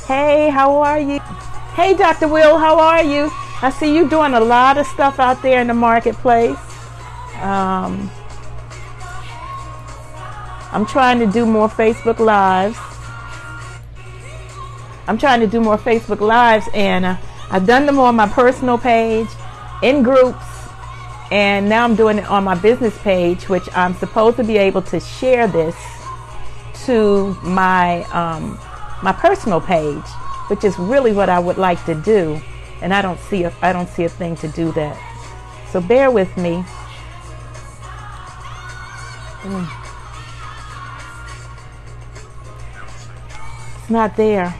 Hey, how are you? Hey, Dr. Will, how are you? I see you doing a lot of stuff out there in the marketplace. I'm trying to do more Facebook Lives. And I've done them on my personal page, in groups, and now I'm doing it on my business page, which I'm supposed to be able to share this to my my personal page, which is really what I would like to do, and I don't see a thing to do that. So bear with me. It's not there.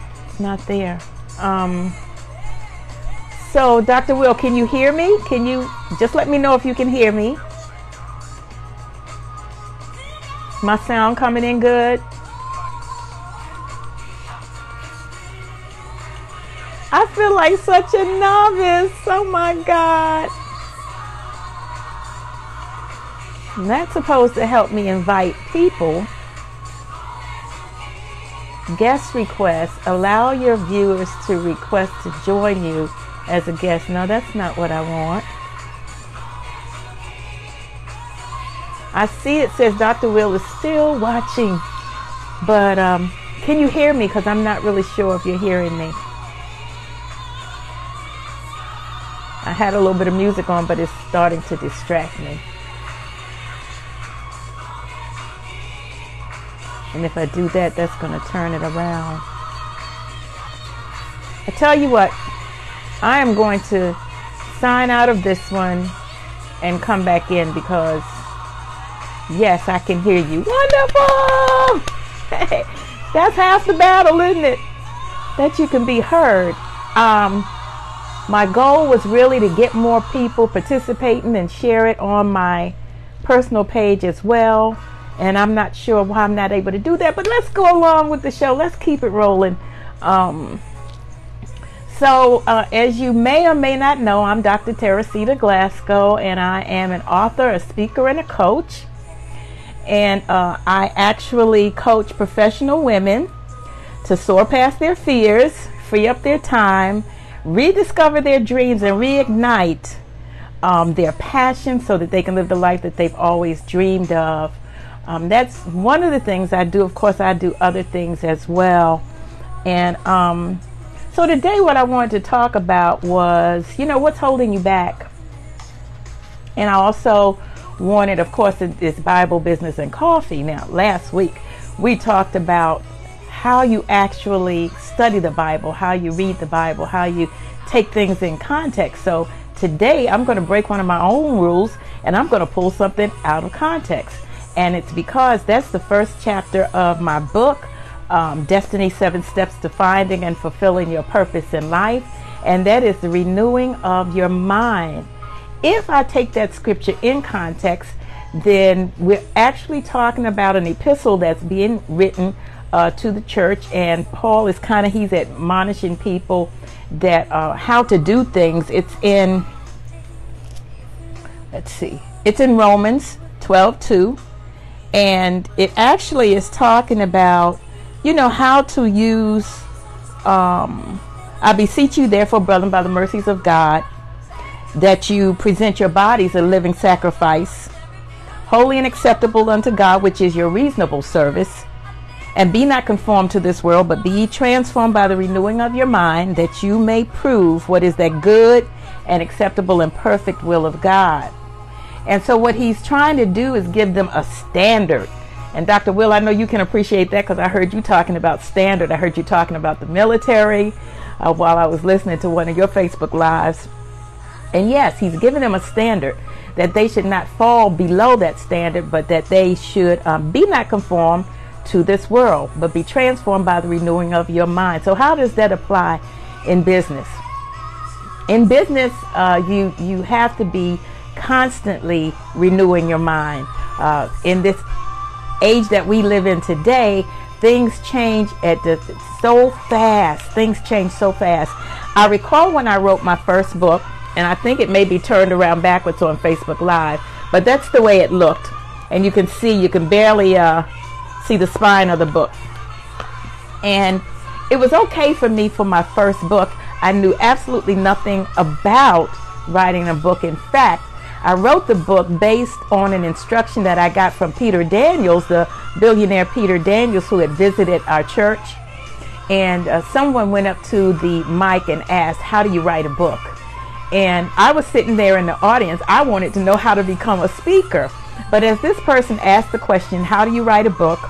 So Dr. Will, can you hear me? Can you just let me know if you can hear me? My sound coming in good? I feel like such a novice. Oh my God. And that's supposed to help me invite people. Guest requests. Allow your viewers to request to join you as a guest. No, that's not what I want. I see it says Dr. Will is still watching. But can you hear me? Because I'm not really sure if you're hearing me. I had a little bit of music on, but it's starting to distract me. And if I do that, that's going to turn it around. I tell you what, I am going to sign out of this one and come back in because, yes, I can hear you. Wonderful! Hey, that's half the battle, isn't it? That you can be heard. My goal was really to get more people participating and share it on my personal page as well. And I'm not sure why I'm not able to do that, but let's go along with the show. Let's keep it rolling. As you may or may not know, I'm Dr. Teresita Glasgow, and I am an author, a speaker, and a coach. And I actually coach professional women to soar past their fears, free up their time, rediscover their dreams, and reignite their passion so that they can live the life that they've always dreamed of. That's one of the things I do. Of course, I do other things as well. And so today what I wanted to talk about was, what's holding you back? And I also wanted, of course, this Bible, business, and coffee. Now, last week we talked about how you actually study the Bible, how you read the Bible, how you take things in context. So today I'm going to break one of my own rules and I'm going to pull something out of context. And it's because that's the first chapter of my book, Destiny 7 Steps to Finding and Fulfilling Your Purpose in Life. And that is the renewing of your mind. If I take that scripture in context, then we're actually talking about an epistle that's being written to the church. And Paul is he's admonishing people that how to do things. It's in Romans 12:2. And it actually is talking about, how to use, I beseech you therefore, brethren, by the mercies of God, that you present your bodies a living sacrifice, holy and acceptable unto God, which is your reasonable service. And be not conformed to this world, but be ye transformed by the renewing of your mind, that you may prove what is that good and acceptable and perfect will of God. And so what he's trying to do is give them a standard. And Dr. Will, I know you can appreciate that because I heard you talking about standard. I heard you talking about the military while I was listening to one of your Facebook Lives. And yes, he's giving them a standard that they should not fall below that standard, but that they should be not conformed to this world, but be transformed by the renewing of your mind. So how does that apply in business? In business, you have to be constantly renewing your mind. In this age that we live in today, things change so fast. Things change so fast. I recall when I wrote my first book, and I think it may be turned around backwards on Facebook Live, but that's the way it looked. And you can barely see the spine of the book. And it was okay for me for my first book. I knew absolutely nothing about writing a book. In fact, I wrote the book based on an instruction that I got from Peter Daniels, the billionaire Peter Daniels, who had visited our church. And someone went up to the mic and asked, how do you write a book? And I was sitting there in the audience. I wanted to know how to become a speaker. But as this person asked the question, how do you write a book?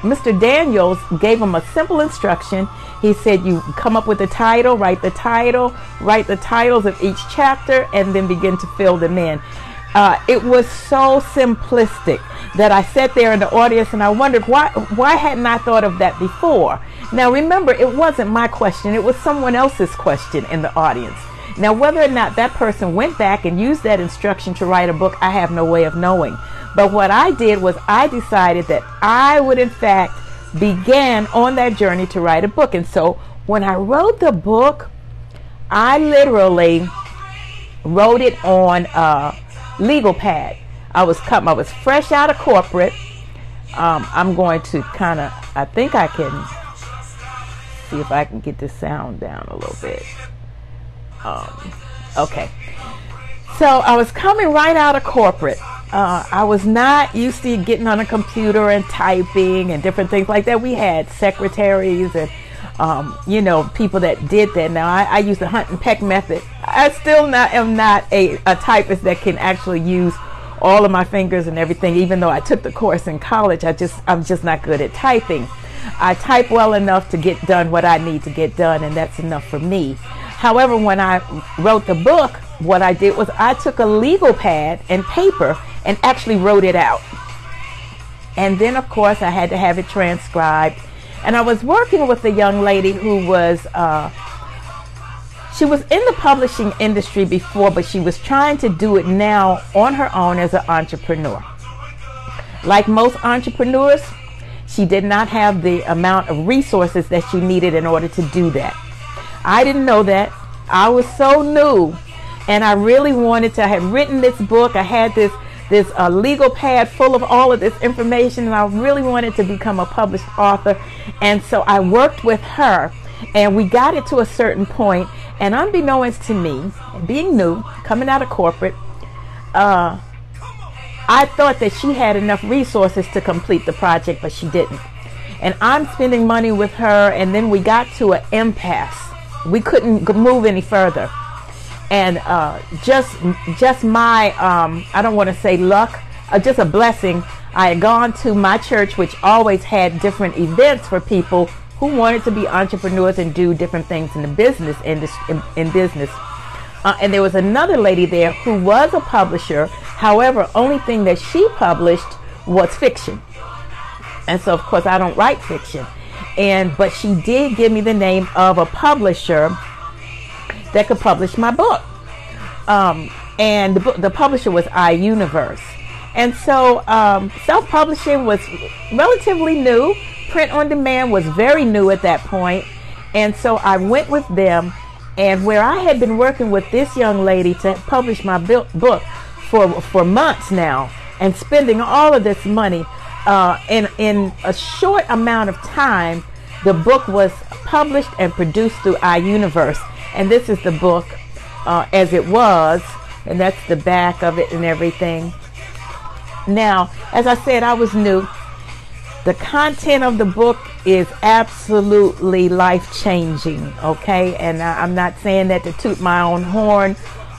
Mr. Daniels gave him a simple instruction. He said, you come up with a title, write the titles of each chapter, and then begin to fill them in. It was so simplistic that I sat there in the audience and I wondered, why hadn't I thought of that before? Now remember, it wasn't my question, it was someone else's question in the audience. Now whether or not that person went back and used that instruction to write a book, I have no way of knowing. But what I did was I decided that I would in fact begin on that journey to write a book. And so when I wrote the book, I literally wrote it on a legal pad. I was fresh out of corporate. I'm going to I think I can see if I can get the sound down a little bit. Okay. So I was coming right out of corporate. I was not used to getting on a computer and typing and different things like that. We had secretaries and, people that did that. Now, I use the hunt and peck method. I still am not a typist that can actually use all of my fingers and everything. Even though I took the course in college, I'm just not good at typing. I type well enough to get done what I need to get done, and that's enough for me. However, when I wrote the book, what I did was I took a legal pad and paper and actually wrote it out. And then, of course, I had to have it transcribed. And I was working with a young lady who was, she was in the publishing industry before, but she was trying to do it now on her own as an entrepreneur. Like most entrepreneurs, she did not have the amount of resources that she needed in order to do that. I didn't know that. I was so new, and I really wanted to. I had written this book. I had this legal pad full of all of this information, and I really wanted to become a published author. And so I worked with her, and we got it to a certain point. And unbeknownst to me, being new, coming out of corporate, I thought that she had enough resources to complete the project, but she didn't. And I'm spending money with her, and then we got to an impasse. We couldn't move any further. And just my, I don't want to say luck, just a blessing. I had gone to my church, which always had different events for people who wanted to be entrepreneurs and do different things in the business industry, in business. And there was another lady there who was a publisher. However, only thing that she published was fiction. And so, of course, I don't write fiction. But she did give me the name of a publisher that could publish my book. And the publisher was iUniverse. And so self-publishing was relatively new. Print on demand was very new at that point. And so I went with them. And where I had been working with this young lady to publish my book for months now, and spending all of this money, in a short amount of time, the book was published and produced through iUniverse. And this is the book as it was, and that's the back of it and everything. Now, as I said, I was new. The content of the book is absolutely life-changing, okay? And I'm not saying that to toot my own horn,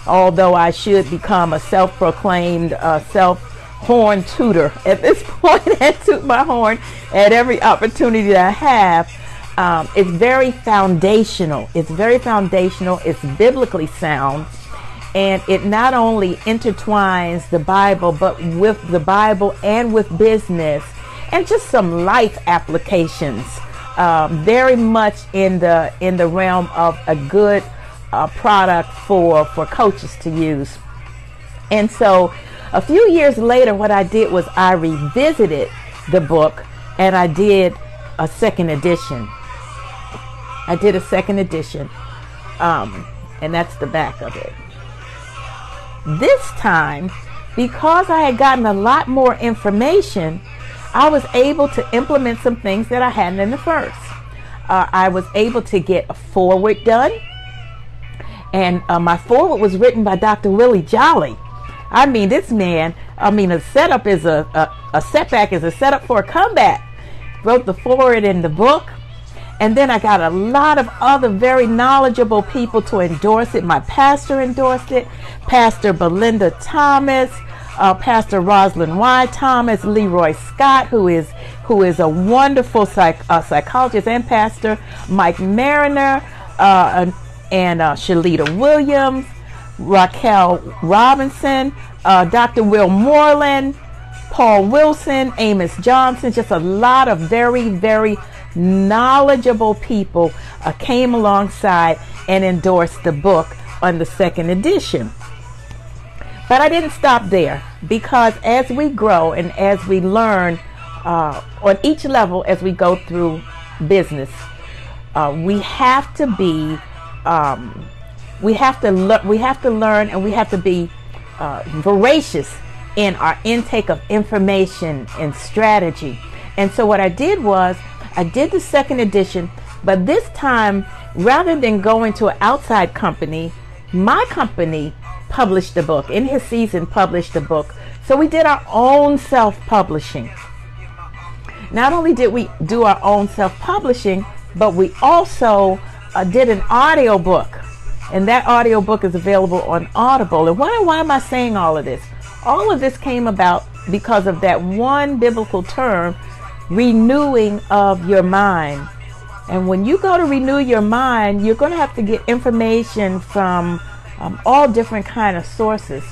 although I should become a self-proclaimed horn tutor at this point and toot my horn at every opportunity that I have. It's very foundational. It's very foundational. It's biblically sound. And it not only intertwines the Bible, but with the Bible and with business and just some life applications. Very much in the realm of a good product for coaches to use. And so a few years later, what I did was I revisited the book and I did a second edition. And that's the back of it. This time, because I had gotten a lot more information, I was able to implement some things that I hadn't in the first. I was able to get a foreword done. And my foreword was written by Dr. Willie Jolly. I mean, this man, a setup is a setback is a setup for a comeback. Wrote the foreword in the book. And then I got a lot of other very knowledgeable people to endorse it. My pastor endorsed it. Pastor Belinda Thomas, Pastor Rosalind Y. Thomas, Leroy Scott, who is a wonderful psychologist and pastor, Mike Mariner, and Shalita Williams, Raquel Robinson, Dr. Will Moreland, Paul Wilson, Amos Johnson, just a lot of very, very knowledgeable people came alongside and endorsed the book on the second edition. But I didn't stop there, because as we grow and as we learn on each level as we go through business, we have to be we have to learn, and we have to be voracious in our intake of information and strategy. And so what I did was I did the second edition, but this time, rather than going to an outside company, my company published the book. In His Season published the book. So we did our own self-publishing. Not only did we do our own self-publishing, but we also did an audio book. And that audio book is available on Audible. And why am I saying all of this? All of this came about because of that one biblical term, renewing of your mind. And when you go to renew your mind, you're going to have to get information from all different kind of sources.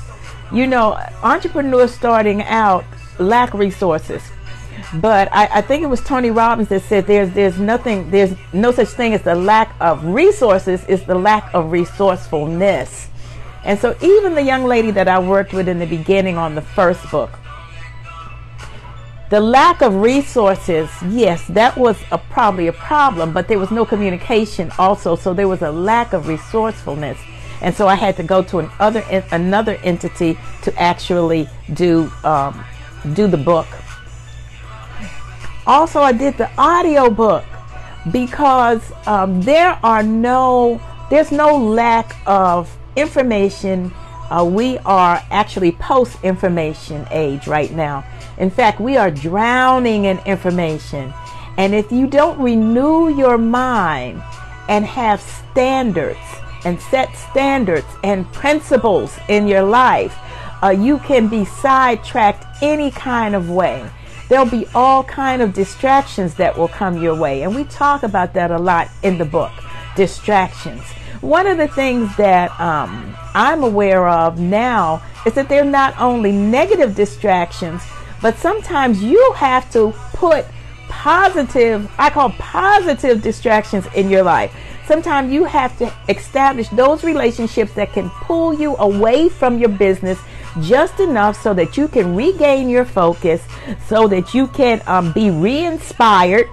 You know, entrepreneurs starting out lack resources. But I think it was Tony Robbins that said there's no such thing as the lack of resources, it's the lack of resourcefulness. And so even the young lady that I worked with in the beginning on the first book, the lack of resources, yes, that was probably a problem, but there was no communication also, so there was a lack of resourcefulness. And so I had to go to another entity to actually do the book. Also, I did the audio book because there's no lack of information. We are actually post-information age right now. In fact, we are drowning in information. And if you don't renew your mind and have standards and set standards and principles in your life, you can be sidetracked any kind of way. There'll be all kind of distractions that will come your way. And we talk about that a lot in the book, distractions. One of the things that I'm aware of now is that they're not only negative distractions, but sometimes you have to put positive distractions in your life. Sometimes you have to establish those relationships that can pull you away from your business just enough so that you can regain your focus, so that you can be re-inspired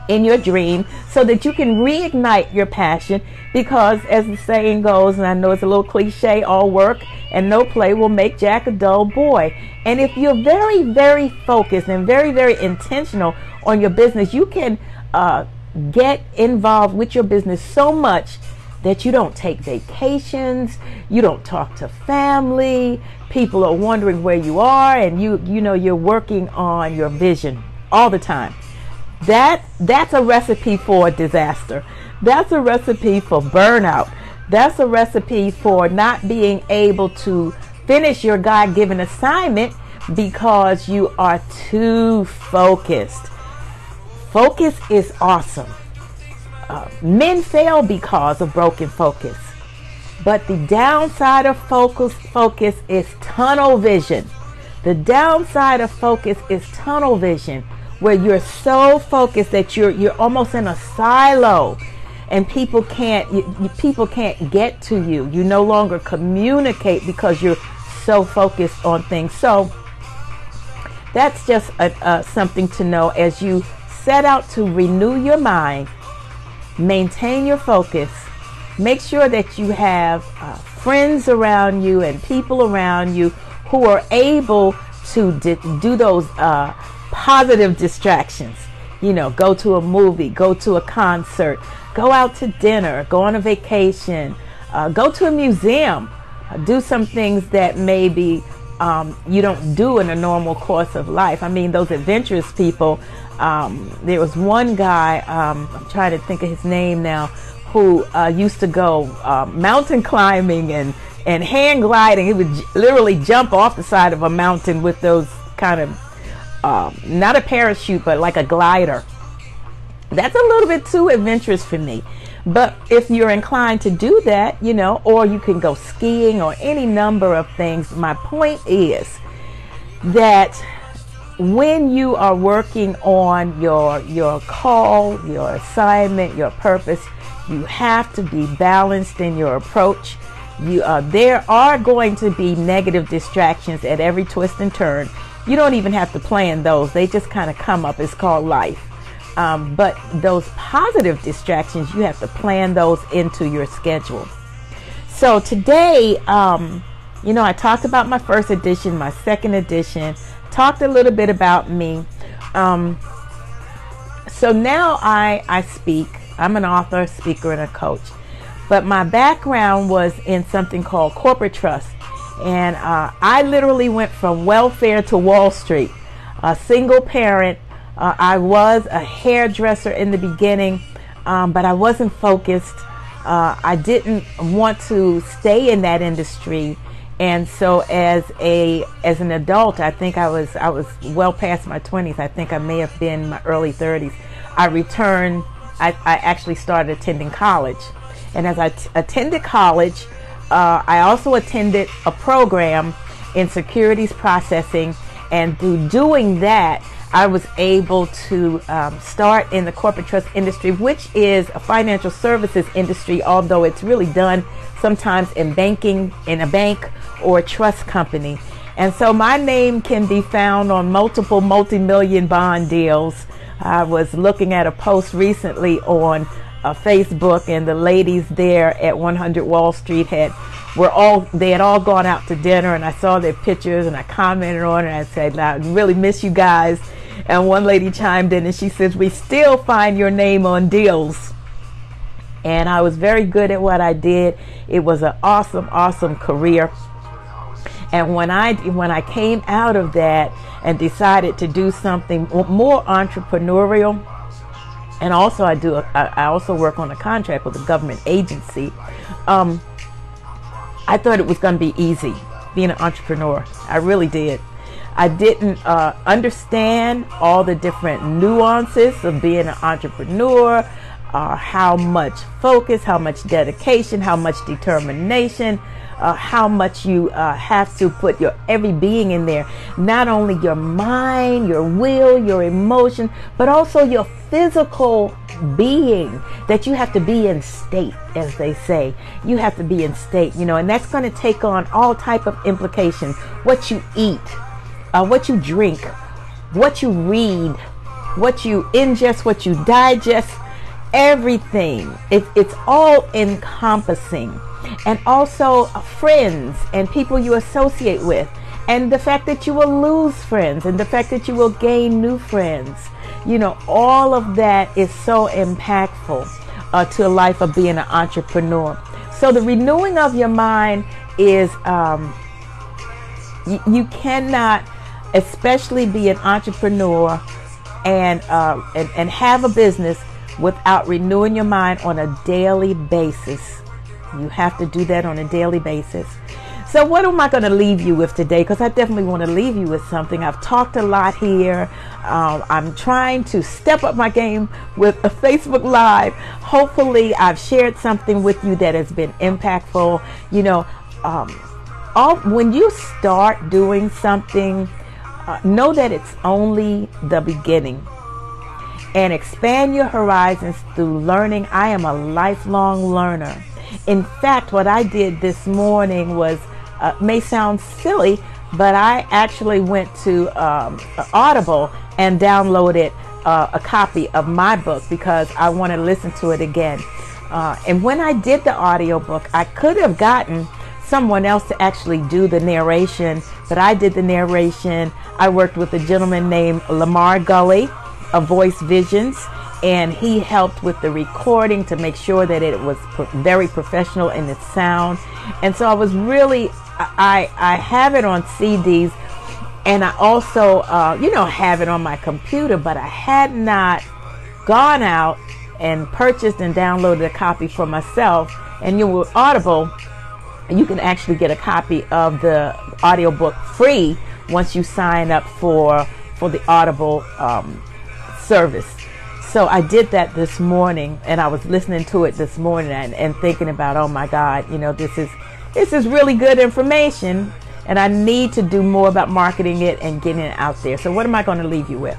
in your dream, so that you can reignite your passion. Because as the saying goes, and I know it's a little cliche, all work and no play will make Jack a dull boy. And if you're very, very focused and very, very intentional on your business, you can get involved with your business so much that you don't take vacations, you don't talk to family, people are wondering where you are, and you know you're working on your vision all the time. That's a recipe for disaster. That's a recipe for burnout. That's a recipe for not being able to finish your God-given assignment because you are too focused. Focus is awesome. Men fail because of broken focus. But the downside of focus is tunnel vision. The downside of focus is tunnel vision, where you're so focused that you're almost in a silo, and people can't get to you. You no longer communicate because you're so focused on things. So that's just something to know as you set out to renew your mind, maintain your focus, make sure that you have friends around you and people around you who are able to do those positive distractions. You know, go to a movie, go to a concert, go out to dinner, go on a vacation, go to a museum, do some things that maybe you don't do in a normal course of life. I mean, those adventurous people, there was one guy, I'm trying to think of his name now, who used to go mountain climbing and hang gliding. He would literally jump off the side of a mountain with those kind of, not a parachute, but like a glider. That's a little bit too adventurous for me. But if you're inclined to do that, you know, or you can go skiing or any number of things, my point is that when you are working on your call, your assignment, your purpose, you have to be balanced in your approach. There are going to be negative distractions at every twist and turn. You don't even have to plan those. They just kind of come up. It's called life. But those positive distractions, you have to plan those into your schedule. So today, you know, I talked about my first edition, my second edition, talked a little bit about me. So now I speak. I'm an author, speaker, and a coach. But my background was in something called corporate trust. And I literally went from welfare to Wall Street, a single parent. I was a hairdresser in the beginning, but I wasn't focused. I didn't want to stay in that industry. And so as an adult, I think I was well past my 20s. I think I may have been in my early 30s. I returned. I actually started attending college. And as I attended college, I also attended a program in securities processing. And through doing that, I was able to start in the corporate trust industry, which is a financial services industry, although it's really done sometimes in banking, in a bank or a trust company. And so my name can be found on multiple multi-million bond deals. I was looking at a post recently on Facebook, and the ladies there at 100 Wall Street had all gone out to dinner, and I saw their pictures and I commented on it and I said, I really miss you guys. And one lady chimed in and she says, we still find your name on deals. And I was very good at what I did. It was an awesome career. And when I came out of that and decided to do something more entrepreneurial, and also I also work on a contract with a government agency, I thought it was going to be easy being an entrepreneur. I really did. I didn't understand all the different nuances of being an entrepreneur, how much focus, how much dedication, how much determination, how much you have to put your every being in there. Not only your mind, your will, your emotion, but also your physical being, that you have to be in state, as they say. You have to be in state, you know, and that's going to take on all type of implications. What you eat, what you drink, what you read, what you ingest, what you digest, everything. It's all encompassing. And also friends and people you associate with, and the fact that you will lose friends and the fact that you will gain new friends. You know, all of that is so impactful to a life of being an entrepreneur. So the renewing of your mind is, you cannot, especially be an entrepreneur and have a business without renewing your mind on a daily basis. You have to do that on a daily basis. So what am I going to leave you with today? Because I definitely want to leave you with something. I've talked a lot here. I'm trying to step up my game with a Facebook Live. Hopefully I've shared something with you that has been impactful. You know, when you start doing something, know that it's only the beginning. And expand your horizons through learning. I am a lifelong learner. In fact, what I did this morning was, may sound silly, but I actually went to Audible and downloaded a copy of my book because I want to listen to it again. And when I did the audiobook, I could have gotten someone else to actually do the narration, but I did the narration. I worked with a gentleman named Lamar Gully, of Voice Visions, and he helped with the recording to make sure that it was very professional in its sound. And so I was really, I have it on CDs, and I also, have it on my computer, but I had not gone out and purchased and downloaded a copy for myself. And with Audible, you can actually get a copy of the audiobook free once you sign up for the Audible service. So I did that this morning, and I was listening to it this morning and thinking about, oh my God, this is really good information, and I need to do more about marketing it and getting it out there. So what am I going to leave you with?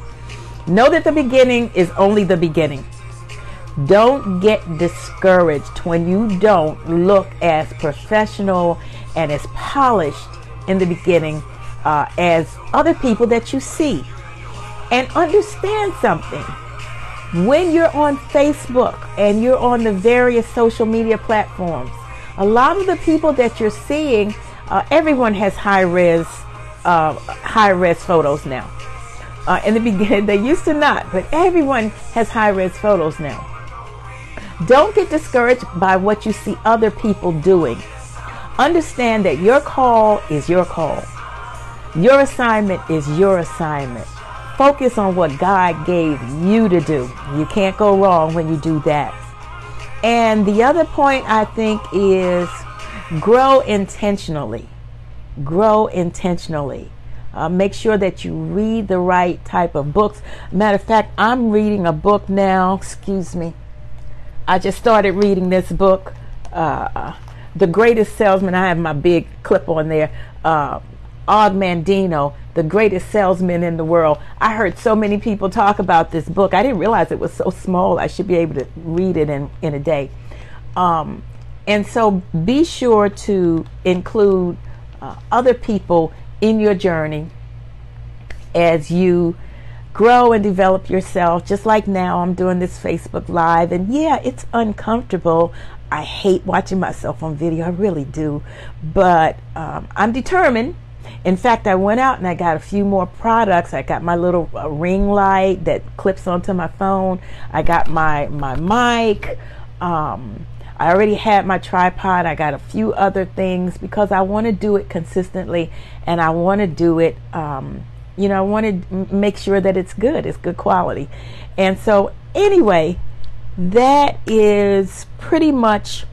Know that the beginning is only the beginning. Don't get discouraged when you don't look as professional and as polished in the beginning as other people that you see. And understand something. When you're on Facebook and you're on the various social media platforms, a lot of the people that you're seeing, everyone has high-res photos now. In the beginning, they used to not, but everyone has high-res photos now. Don't get discouraged by what you see other people doing. Understand that your call is your call. Your assignment is your assignment. Focus on what God gave you to do. You can't go wrong when you do that. And the other point, I think, is grow intentionally. Grow intentionally. Make sure that you read the right type of books. Matter of fact, I'm reading a book now. Excuse me. I just started reading this book, The Greatest Salesman. I have my big clip on there. Og Mandino, The Greatest Salesman in the World. I heard so many people talk about this book. I didn't realize it was so small. I should be able to read it in a day. And so be sure to include other people in your journey as you grow and develop yourself. Just like now, I'm doing this Facebook Live, and yeah, it's uncomfortable. I hate watching myself on video. I really do. But I'm determined. In fact, I went out and I got a few more products. I got my little ring light that clips onto my phone. I got my mic. I already had my tripod. I got a few other things because I want to do it consistently, and I want to do it, I want to make sure that it's good. It's good quality. And so anyway, that is pretty much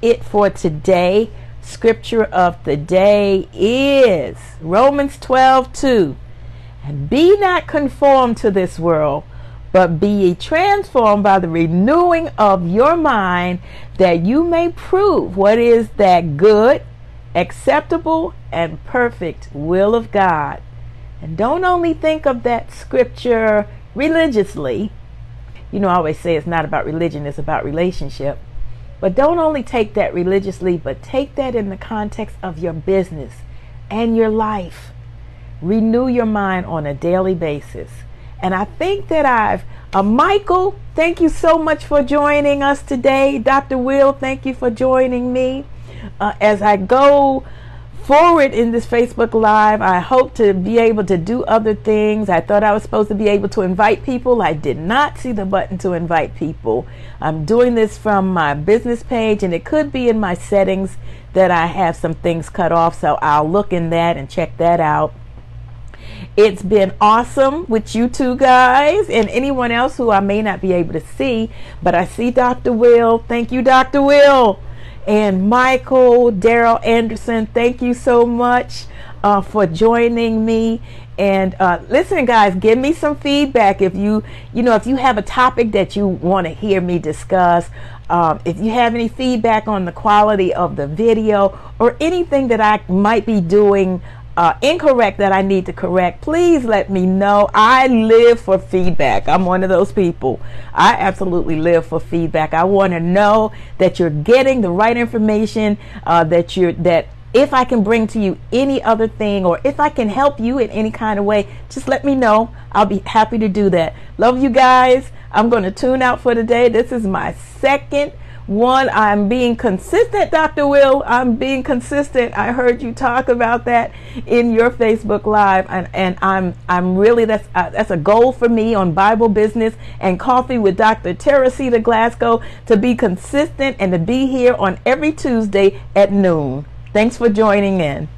it for today. Scripture of the day is Romans 12:2. And be not conformed to this world, but be ye transformed by the renewing of your mind, that you may prove what is that good, acceptable, and perfect will of God. And don't only think of that scripture religiously. I always say it's not about religion, it's about relationship. But don't only take that religiously, but take that in the context of your business and your life. Renew your mind on a daily basis. And I think that Michael, thank you so much for joining us today. Dr. Will, thank you for joining me. As I go forward in this Facebook Live, I hope to be able to do other things. I thought I was supposed to be able to invite people. I did not see the button to invite people. I'm doing this from my business page, and it could be in my settings that I have some things cut off, so I'll look in that and check that out. It's been awesome with you two guys and anyone else who I may not be able to see, but I see Dr. Will. Thank you, Dr. Will. And Michael, Daryl Anderson, thank you so much for joining me. And listen, guys, give me some feedback if you have a topic that you want to hear me discuss. If you have any feedback on the quality of the video or anything that I might be doing incorrect that I need to correct, please let me know. I live for feedback. I'm one of those people. I absolutely live for feedback. I want to know that you're getting the right information, that if I can bring to you any other thing, or if I can help you in any kind of way, just let me know. I'll be happy to do that. Love you guys. I'm going to tune out for today. This is my second One, I'm being consistent, Dr. Will. I'm being consistent. I heard you talk about that in your Facebook Live, and I'm really, that's a goal for me on Bible Business and Coffee with Dr. Teresita Glasgow, to be consistent and to be here on every Tuesday at noon. Thanks for joining in.